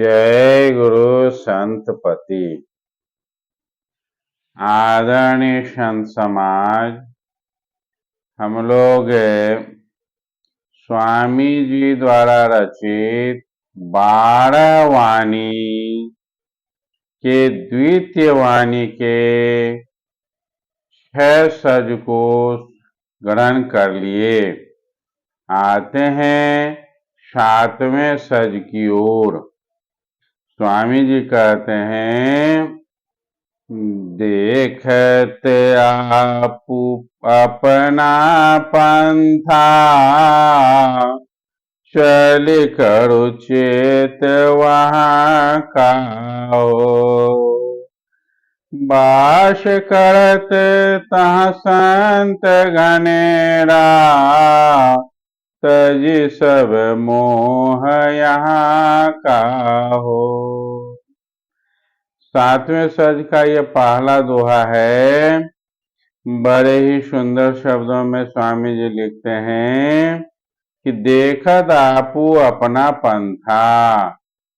जय गुरु संतपति। आदरणीय संत समाज, हम लोग स्वामी जी द्वारा रचित 12 वाणी के द्वितीय वाणी के 6 सज को ग्रहण कर लिए। आते हैं 7वें सज की ओर। स्वामी जी कहते हैं, देखते आपू अपना पंथा, चल करु चेत वहाँ काओ। बास करत तहाँ संत घनेरा, तजी सब मोह यहाँ का हो। 7वें सज का ये पहला दोहा है। बड़े ही सुंदर शब्दों में स्वामी जी लिखते हैं कि देखत आपू अपना पंथा,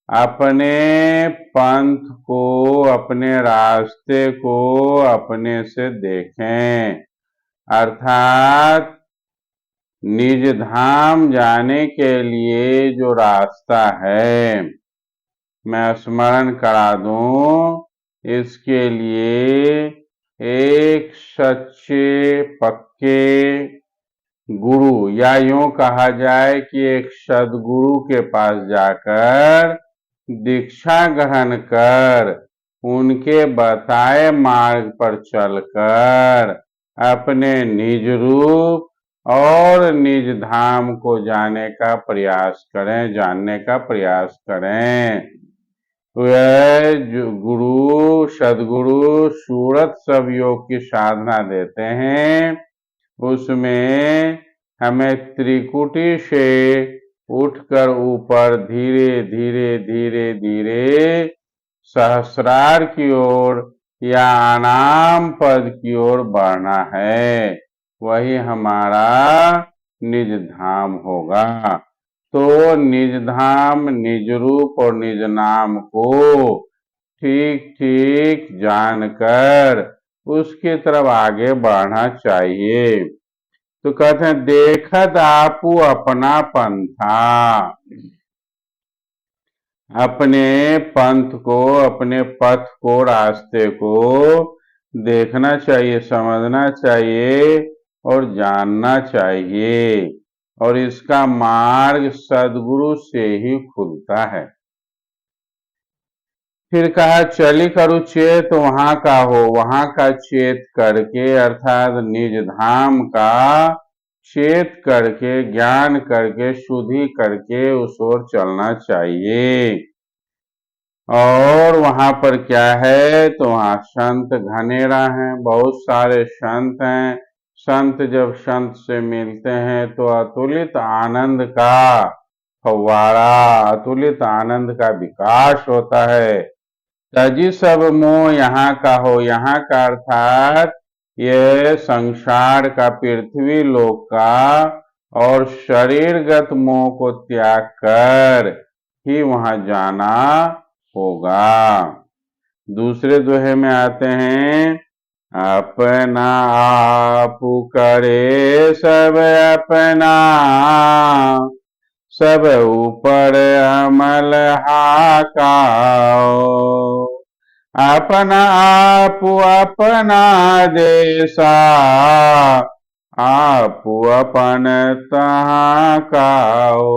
अपने पंथ को, अपने रास्ते को अपने से देखें। अर्थात निज धाम जाने के लिए जो रास्ता है, मैं स्मरण करा दूं, इसके लिए एक सच्चे पक्के गुरु, या यूं कहा जाए कि एक सदगुरु के पास जाकर दीक्षा ग्रहण कर, उनके बताए मार्ग पर चलकर अपने निज रूप और निज धाम को जाने का प्रयास करें, जानने का प्रयास करें। वह गुरु, सदगुरु सूरत सब योग की साधना देते हैं। उसमें हमें त्रिकुटी से उठकर ऊपर धीरे धीरे धीरे धीरे सहस्रार की ओर या अनाम पद की ओर बढ़ना है। वही हमारा निज धाम होगा। तो निज धाम, निज रूप और निज नाम को ठीक ठीक जानकर उसकी तरफ आगे बढ़ना चाहिए। तो कहते हैं, देखत आपू अपना पंथा, अपने पंथ को, अपने पथ को, रास्ते को देखना चाहिए, समझना चाहिए और जानना चाहिए। और इसका मार्ग सदगुरु से ही खुलता है। फिर कहा, चली करु चेत वहां का हो, वहां का चेत करके, अर्थात निज धाम का चेत करके, ज्ञान करके, शुद्धि करके उस ओर चलना चाहिए। और वहां पर क्या है, तो वहां संत घनेरा हैं, बहुत सारे संत हैं। संत जब संत से मिलते हैं तो अतुलित आनंद का फव्वारा, अतुलित आनंद का विकास होता है। तजी सब मोह यहाँ का हो, यहाँ का अर्थात ये संसार का, पृथ्वी लोक का और शरीरगत मोह को त्याग कर ही वहां जाना होगा। दूसरे दोहे में आते हैं, अपना आप करे सब अपना, सब ऊपर अमल हाकाओ। अपना आप अपना जैसा, आप अपन तहाँ काओ।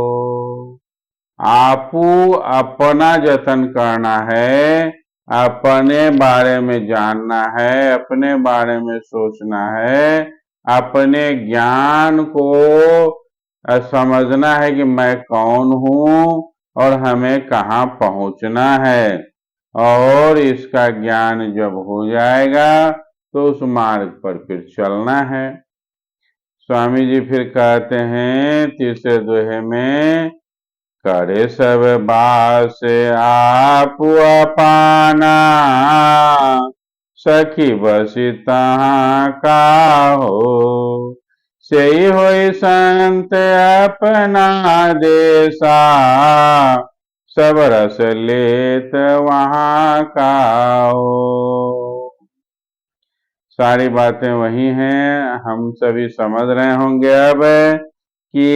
आपू अपना जतन करना है, अपने बारे में जानना है, अपने बारे में सोचना है, अपने ज्ञान को समझना है कि मैं कौन हूँ और हमें कहाँ पहुँचना है। और इसका ज्ञान जब हो जाएगा तो उस मार्ग पर फिर चलना है। स्वामी जी फिर कहते हैं तीसरे दोहे में, करे सब बास आप अपाना, सखी बसी तहाँ का हो। सही होई संत अपना देसा, सब रस लेत वहां का हो। सारी बातें वही हैं, हम सभी समझ रहे होंगे अब कि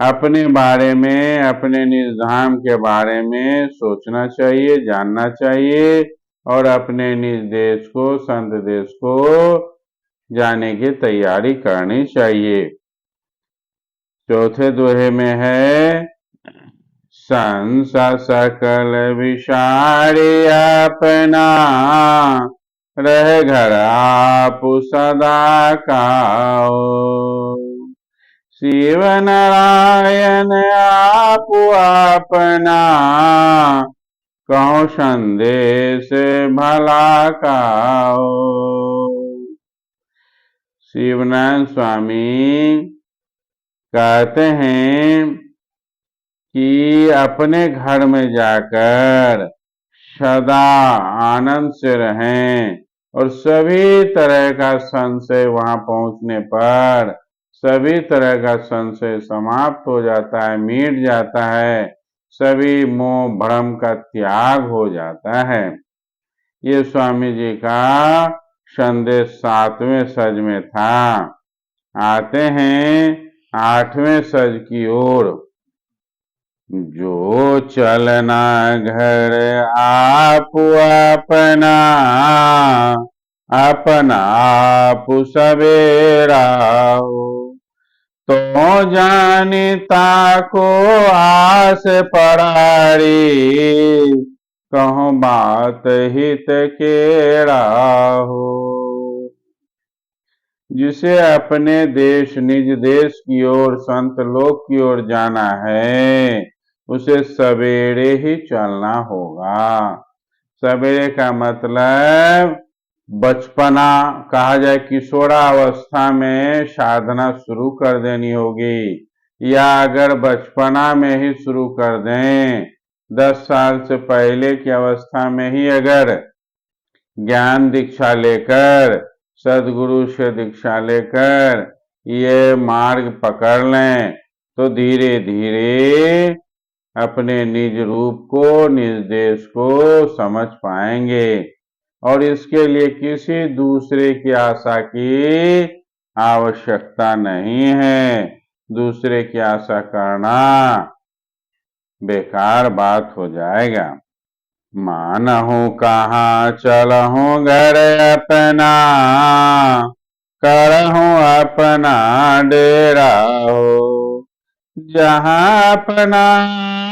अपने बारे में, अपने निज धाम के बारे में सोचना चाहिए, जानना चाहिए और अपने निज देश को, संत देश को जाने की तैयारी करनी चाहिए। चौथे दोहे में है, संसा सकल विषारी अपना, रह घर आप सदा काओ। शिव नारायण आप अपना, कहो संदेश भला काओ। शिवनारायण स्वामी कहते हैं कि अपने घर में जाकर सदा आनंद से रहें और सभी तरह का संशय वहां पहुंचने पर सभी तरह का संशय समाप्त हो जाता है, मिट जाता है, सभी मोह भ्रम का त्याग हो जाता है। ये स्वामी जी का संदेश 7वें सज में था। आते हैं 8वें सज की ओर। जो चलना घर आप अपना, अपना आप सवेरा हो। तो जानता को आस परारी, कहो बात हित केरा हो। जिसे अपने देश, निज देश की ओर, संत लोक की ओर जाना है, उसे सवेरे ही चलना होगा। सवेरे का मतलब बचपना, कहा जाए किशोरावस्था में साधना शुरू कर देनी होगी, या अगर बचपना में ही शुरू कर दें, 10 साल से पहले की अवस्था में ही अगर ज्ञान दीक्षा लेकर, सदगुरु से दीक्षा लेकर ये मार्ग पकड़ लें तो धीरे धीरे अपने निज रूप को, निज देश को समझ पाएंगे और इसके लिए किसी दूसरे की आशा की आवश्यकता नहीं है। दूसरे की आशा करना बेकार बात हो जाएगा। मानहु कहाँ चलहु घर अपना, करहु अपना डेरा हो। जहाँ अपना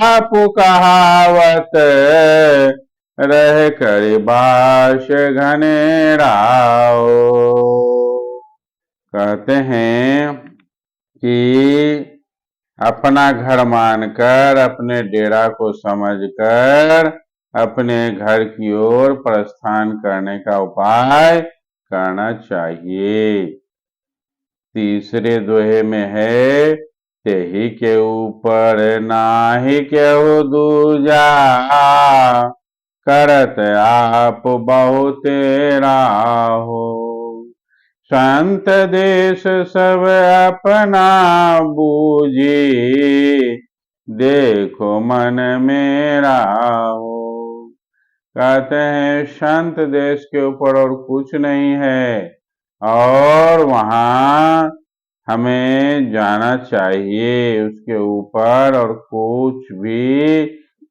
आप कहावत, रह कर बाश घनेरा हो। कहते हैं कि अपना घर मानकर, अपने डेरा को समझकर अपने घर की ओर प्रस्थान करने का उपाय करना चाहिए। तीसरे दोहे में है, तेहि के ऊपर नाही केहू दूजा, करत आप बहुतेरा हो। संत देश सब अपना बूझी, देखो मन मेरा हो। कहते हैं संत देश के ऊपर और कुछ नहीं है और वहां हमें जाना चाहिए, उसके ऊपर और कुछ भी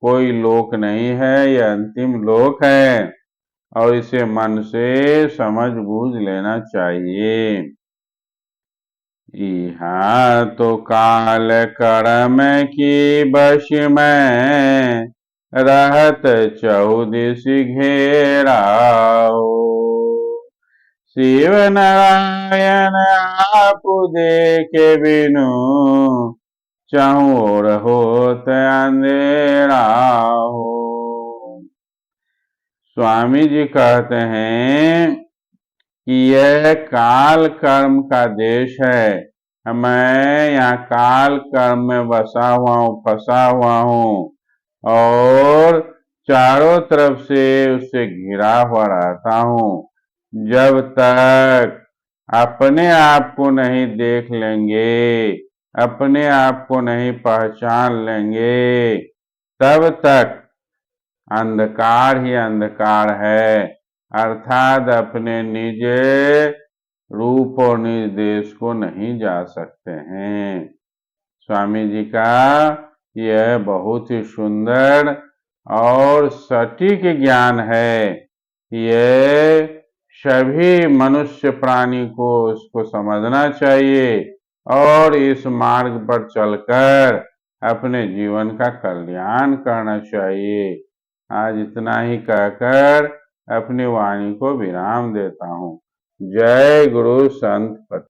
कोई लोक नहीं है, यह अंतिम लोक है और इसे मन से समझ बूझ लेना चाहिए। यहाँ तो काल कर्म की बश में, रहत चौदिश घेरा हो। शिव नारायण आप देखे बिनु, चाहूं ओर होत अंधेरा हो। स्वामी जी कहते हैं कि यह काल कर्म का देश है। मैं यहाँ काल कर्म में बसा हुआ हूँ, फंसा हुआ हूँ और चारों तरफ से उससे घिरा हुआ रहता हूँ। जब तक अपने आप को नहीं देख लेंगे, अपने आप को नहीं पहचान लेंगे, तब तक अंधकार ही अंधकार है, अर्थात अपने निज रूप और निज देश को नहीं जा सकते हैं। स्वामी जी का यह बहुत ही सुंदर और सटीक ज्ञान है। यह सभी मनुष्य प्राणी को उसको समझना चाहिए और इस मार्ग पर चलकर अपने जीवन का कल्याण करना चाहिए। आज इतना ही कहकर अपनी वाणी को विराम देता हूँ। जय गुरु संत।